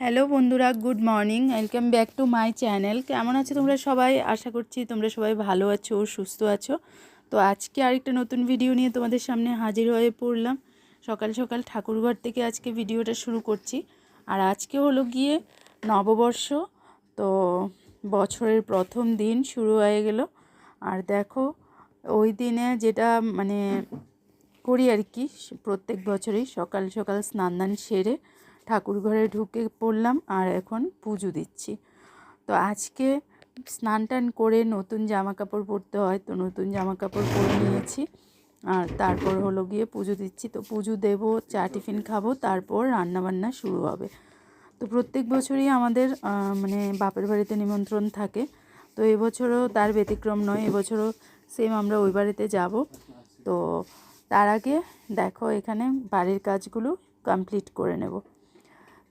Hello বন্ধুরা, good morning. Welcome back to my channel. কেমন আছো তোমরা সবাই? আশা করছি তোমরা সবাই ভালো আছো, সুস্থ আছো। তো আজকে আরেকটা নতুন ভিডিও নিয়ে তোমাদের সামনে হাজির হয়ে পড়লাম। সকাল সকাল ঠাকুরঘর থেকে আজকে ভিডিওটা শুরু করছি। আর আজকে হলো গিয়ে নববর্ষ। তো বছরের প্রথম দিন শুরু হয়ে গেল। আর দেখো, ওই দিনে যেটা মানে করি আর কি, প্রত্যেক বছরই সকাল সকাল স্নান দান সেরে ঠাকুর ঘরে ঢুকে পড়লাম আর এখন পুজো দিচ্ছি। তো আজকে স্নান টান করে নতুন জামা কাপড় পরতে হয়, তো নতুন জামা কাপড় পরে নিয়েছি। আর তারপর হলো গিয়ে পুজো দিচ্ছি। তো পুজো দেবো, চা টিফিন খাবো, তারপর রান্নাবান্না শুরু হবে। তো প্রত্যেক বছরই আমাদের মানে বাপের বাড়িতে নিমন্ত্রণ থাকে। তো এবছরও তার ব্যতিক্রম নয়, এবছরও সেম আমরা ওই বাড়িতে যাব। তো তার আগে দেখো এখানে বাড়ির কাজগুলো কমপ্লিট করে নেব।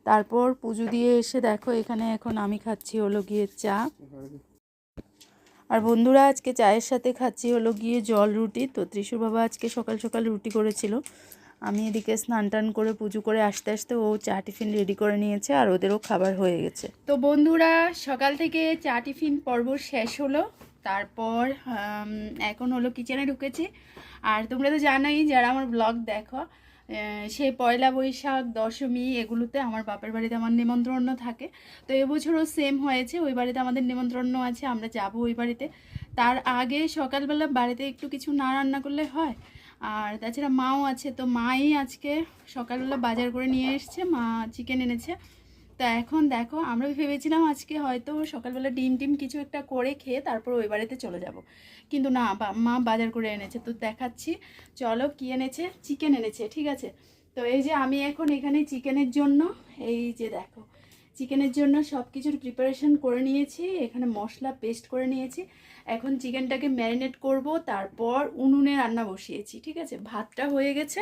তারপর পুজো দিয়ে এসে দেখো এখানে এখন আমি খাচ্ছি হলো গিয়ে চা। আর বন্ধুরা, আজকে চায়ের সাথে খাচ্ছি হলো গিয়ে জল রুটি। তো ত্রিশুর বাবা আজকে সকাল সকাল রুটি করেছিল। আমি এদিকে স্নান টান করে পুজো করে আসতে আসতে ও চা টিফিন রেডি করে নিয়েছে আর ওদেরও খাবার হয়ে গেছে। তো বন্ধুরা, সকাল থেকে চা টিফিন পর্ব শেষ হলো। তারপর এখন হলো কিচেনে ঢুকেছি। আর তোমরা তো জানোই, যারা আমার ব্লগ দেখো, সে পয়লা বৈশাখ, দশমী এগুলোতে আমার বাপের বাড়িতে আমার নিমন্ত্রণ থাকে। তো এবছরও সেম হয়েছে, ওই বাড়িতে আমাদের নিমন্ত্রণ আছে, আমরা যাব ওই বাড়িতে। তার আগে সকালবেলা বাড়িতে একটু কিছু না রান্না করলে হয়। আর তাছাড়া মাও আছে, তো মাই আজকে সকালবেলা বাজার করে নিয়ে এসছে, মা চিকেন এনেছে। তা এখন দেখো, আমরা ভেবেছিলাম আজকে হয়তো সকালবেলা ডিম টিম কিছু একটা করে খেয়ে তারপর ওই বাড়িতে চলে যাব, কিন্তু না, মা বাজার করে এনেছে। তো দেখাচ্ছি, চলো কি এনেছে। চিকেন এনেছে, ঠিক আছে। তো এই যে আমি এখন এখানে চিকেনের জন্য, এই যে দেখো, চিকেনের জন্য সব কিছুর প্রিপারেশন করে নিয়েছি। এখানে মশলা পেস্ট করে নিয়েছি। এখন চিকেনটাকে ম্যারিনেট করব, তারপর উনুনে রান্না বসিয়েছি, ঠিক আছে। ভাতটা হয়ে গেছে,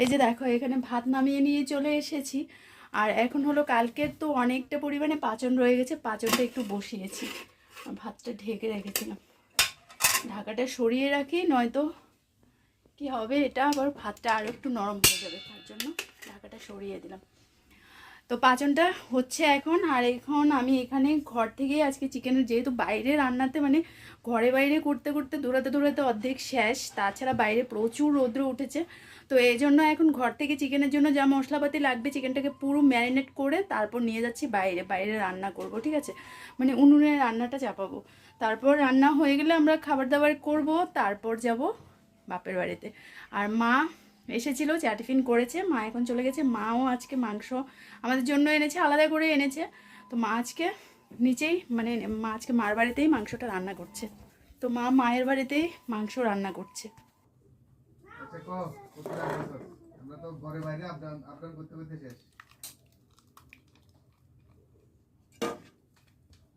এই যে দেখো এখানে ভাত নামিয়ে নিয়ে চলে এসেছি। আর এখন হলো, কালকের তো অনেকটা পরিমাণে পাচন রয়ে গেছে, পাচনটা একটু বসিয়েছি। ভাতটা ঢেকে রেখেছিলাম, ঢাকাটা সরিয়ে রাখি, নয়তো কি হবে, এটা আবার ভাতটা আরও একটু নরম হয়ে যাবে, তার জন্য ঢাকাটা সরিয়ে দিলাম। তো পাচনটা হচ্ছে এখন। আর এখন আমি এখানে ঘর থেকেই আজকে চিকেনের, যেহেতু বাইরে রান্নাতে মানে ঘরে বাইরে করতে করতে দৌড়াতে দৌড়াতে অর্ধেক শেষ, তাছাড়া বাইরে প্রচুর রৌদ্র উঠেছে। তো এই জন্য এখন ঘর থেকে চিকেনের জন্য যা মশলাপাতি লাগবে, চিকেনটাকে পুরো ম্যারিনেট করে তারপর নিয়ে যাচ্ছি বাইরে, বাইরে রান্না করব, ঠিক আছে। মানে উনুনে রান্নাটা চাপাবো, তারপর রান্না হয়ে গেলে আমরা খাবার দাবার করব, তারপর যাব বাপের বাড়িতে। আর মা এসেছিল, চা টিফিন করেছে, মা এখন চলে গেছে। মাও আজকে মাংস আমাদের জন্য এনেছে, আলাদা করে এনেছে। তো মা আজকে নিচেই, মানে মা আজকে মার বাড়িতেই মাংসটা রান্না করছে। তো মা মায়ের বাড়িতেই মাংস রান্না করছে।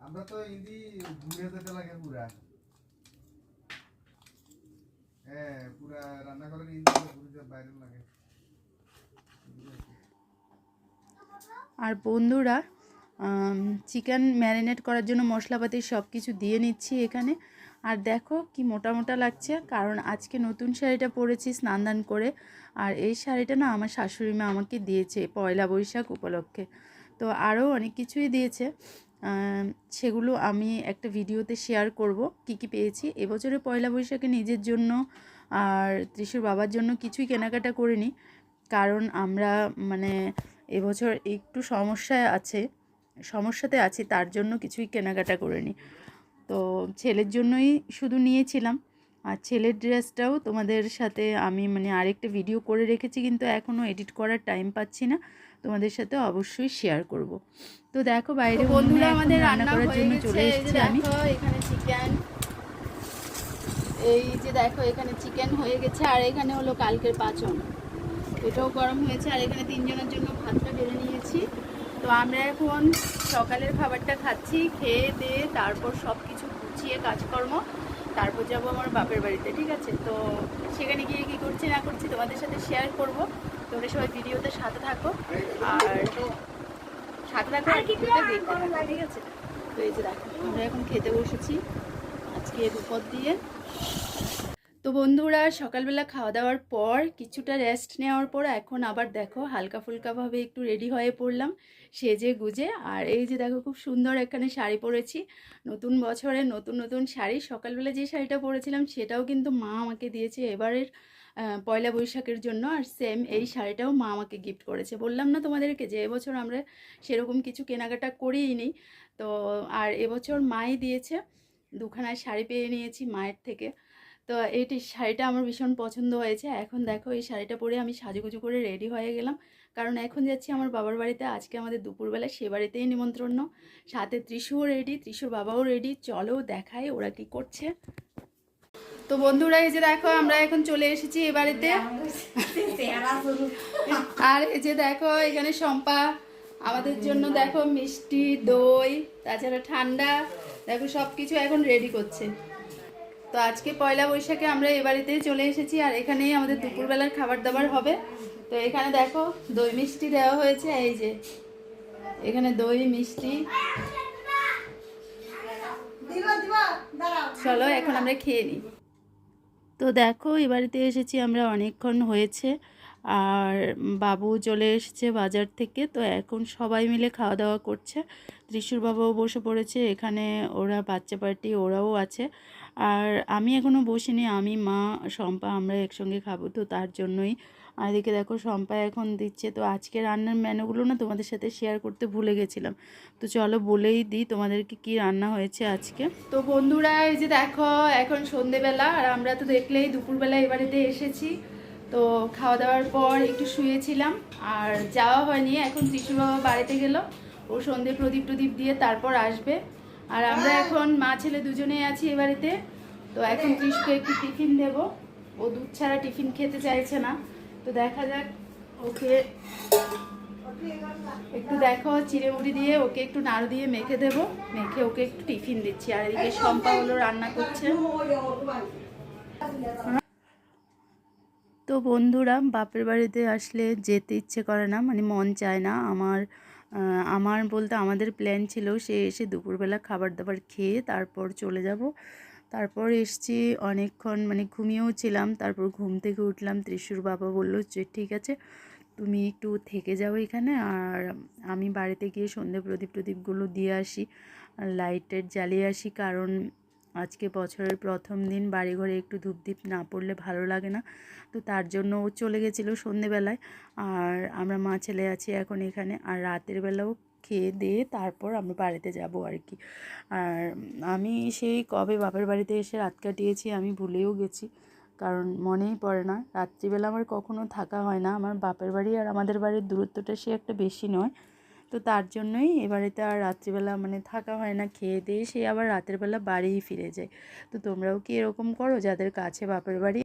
আমরা তো ইন্দি ঘুরে যেতে লাগে পুরা, হ্যাঁ পুরা রান্না করে ইন্দি ঘুরে বাইরে লাগে। আর বন্ধুরা, চিকেন ম্যারিনেট করার জন্য মশলাপাতি সব কিছু দিয়ে নিচ্ছি এখানে। আর দেখো কি মোটা মোটা লাগছে, কারণ আজকে নতুন শাড়িটা পরেছি স্নান দান করে। আর এই শাড়িটা না আমার শাশুড়ি মা আমাকে দিয়েছে পয়লা বৈশাখ উপলক্ষে। তো আরও অনেক কিছুই দিয়েছে, সেগুলো আমি একটা ভিডিওতে শেয়ার করব কি কি পেয়েছি। এবছরে পয়লা বৈশাখে নিজের জন্য আর ত্রিশুর বাবার জন্য কিছুই কেনাকাটা করিনি, কারণ আমরা মানে এবছর একটু সমস্যাতে আছি, তার জন্য কিছুই কেনাকাটা করিনি। তো ছেলের জন্যই শুধু নিয়েছিলাম। আর ছেলের ড্রেসটাও তোমাদের সাথে আমি মানে আরেকটা ভিডিও করে রেখেছি, কিন্তু এখনও এডিট করার টাইম পাচ্ছি না, তোমাদের সাথে অবশ্যই শেয়ার করব। তো দেখো বাইরে বন্ধুরা আমাদের রান্না করার জন্য চলে এসেছি আমি। এখানে চিকেন, এই যে দেখো এখানে চিকেন হয়ে গেছে। আর এখানে হলো কালকের পাচন, এটাও গরম হয়েছে। আর এখানে তিনজনের জন্য ভাতটা বেড়ে নিয়েছি। তো আমরা এখন সকালের খাবারটা খাচ্ছি, খেয়ে দিয়ে তারপর সব কিছু গুছিয়ে কাজকর্ম, তারপর যাব আমার বাপের বাড়িতে, ঠিক আছে। তো সেখানে গিয়ে কী করছি না করছি তোমাদের সাথে শেয়ার করব। তোমরা সবাই ভিডিওতে সাথে থাকো, আর সাথে থাকো আর ভিডিওটা দেখতে থাকো, ঠিক আছে। তো এই যে দেখো আমরা এখন খেতে বসেছি আজকে দুপুর দিয়ে। তো বন্ধুরা সকালবেলা খাওয়া দাওয়ার পর কিছুটা রেস্ট নেওয়ার পর এখন আবার দেখো হালকা ফুলকাভাবে একটু রেডি হয়ে পড়লাম সেজে গুজে। আর এই যে দেখো খুব সুন্দর এখানে শাড়ি পরেছি, নতুন বছরের নতুন নতুন শাড়ি। সকালবেলা যে শাড়িটা পরেছিলাম সেটাও কিন্তু মা আমাকে দিয়েছে এবারের পয়লা বৈশাখের জন্য। আর সেম এই শাড়িটাও মা আমাকে গিফট করেছে। বললাম না তোমাদেরকে যে এবছর আমরা সেরকম কিছু কেনাকাটা করিই নি। তো আর এবছর মাই দিয়েছে, দুখানা শাড়ি পেয়ে নিয়েছি মায়ের থেকে। তো এইটি শাড়িটা আমার ভীষণ পছন্দ হয়েছে। এখন দেখো এই শাড়িটা পরে আমি সাজুগুজু করে রেডি হয়ে গেলাম, কারণ এখন যাচ্ছি আমার বাবার বাড়িতে। আজকে আমাদের দুপুরবেলা সে বাড়িতেই নিমন্ত্রণ, সাথে ত্রিশুও রেডি, ত্রিশুর বাবাও রেডি। চলো দেখাই ওরা কি করছে। তো বন্ধুরা এই যে দেখো আমরা এখন চলে এসেছি এ বাড়িতে। আর এই যে দেখো এখানে শম্পা আমাদের জন্য দেখো মিষ্টি দই তাছাড়া ঠান্ডা দেখো সব কিছু এখন রেডি করছে। তো আজকে পয়লা বৈশাখে আমরা এ বাড়িতেই চলে এসেছি, আর এখানেই আমাদের দুপুরবেলার খাবার দাবার হবে। তো এখানে দেখো দই মিষ্টি দেওয়া হয়েছে, এই যে এখানে দই মিষ্টি। চলো এখন আমরা খেয়ে নিই। তো দেখো এ বাড়িতে এসেছি আমরা অনেকক্ষণ হয়েছে, আর বাবু চলে এসেছে বাজার থেকে। তো এখন সবাই মিলে খাওয়া দাওয়া করছে। ত্রিশুর বাবাও বসে পড়েছে এখানে, ওরা বাচ্চা পার্টি ওরাও আছে। আর আমি এখনও বসিনি, আমি মা শম্পা আমরা একসঙ্গে খাবো, তো তার জন্যই। আর এদিকে দেখো শম্পা এখন দিচ্ছে। তো আজকে রান্নার মেনুগুলো না তোমাদের সাথে শেয়ার করতে ভুলে গেছিলাম, তো চলো বলেই দিই তোমাদেরকে কি রান্না হয়েছে আজকে। তো বন্ধুরা এই যে দেখো এখন সন্ধেবেলা, আর আমরা তো দেখলেই দুপুরবেলা এ বাড়িতে এসেছি। তো খাওয়া দাওয়ার পর একটু শুয়েছিলাম, আর যাওয়া হয়নি। এখন ত্রিশুর বাবা বাড়িতে গেল, ও সন্ধে প্রদীপ টদীপ দিয়ে তারপর আসবে। আর আমরা এখন মা ছেলে দুজনেই আছি এ বাড়িতে। তো এখন ত্রিশুকে একটু টিফিন দেব, ও দুধ ছাড়া টিফিন খেতে চাইছে না। তো দেখা যাক, ওকে একটু দেখো চিড়ে মুড়ি দিয়ে ওকে একটু নাড়ু দিয়ে মেখে দেবো, মেখে ওকে একটু টিফিন দিচ্ছি। আর এদিকে শম্পা হলো রান্না করছে। তো বন্ধুরা বাপের বাড়িতে আসলে যেতে ইচ্ছে করে না, মানে মন চায় না আমার বলতে আমাদের প্ল্যান ছিল সে এসে দুপুরবেলা খাবার দাবার খেয়ে তারপর চলে যাব। তারপর এসছি অনেকক্ষণ, মানে ঘুমিয়েও ছিলাম। তারপর ঘুম থেকে উঠলাম, ত্রিশুর বাবা বলল যে ঠিক আছে তুমি একটু থেকে যাও এখানে, আর আমি বাড়িতে গিয়ে সন্ধে প্রদীপ টদীপগুলো দিয়ে আসি, লাইটের জ্বালিয়ে আসি। কারণ আজকে বছরের প্রথম দিন, বাড়িঘরে একটু ধূপদীপ না পড়লে ভালো লাগে না। তো তার জন্য ও চলে গেছিলো সন্ধেবেলায়, আর আমরা মা ছেলে আছি এখন এখানে। আর রাতের বেলাও খেয়ে দিয়ে তারপর আমরা বাড়িতে যাব আর কি। আর আমি সেই কবে বাপের বাড়িতে এসে রাত কাটিয়েছি আমি ভুলেও গেছি, কারণ মনেই পড়ে না। রাত্রিবেলা আমার কখনো থাকা হয় না, আমার বাপের বাড়ি আর আমাদের বাড়ির দূরত্বটা সে একটা বেশি নয়। তো তার জন্যই এ বাড়িতে আর রাত্রিবেলা মানে থাকা হয় না, খেয়ে দিয়ে সে আবার রাতের বেলা বাড়িই ফিরে যায়। তো তোমরাও কি এরকম করো যাদের কাছে বাপের বাড়ি?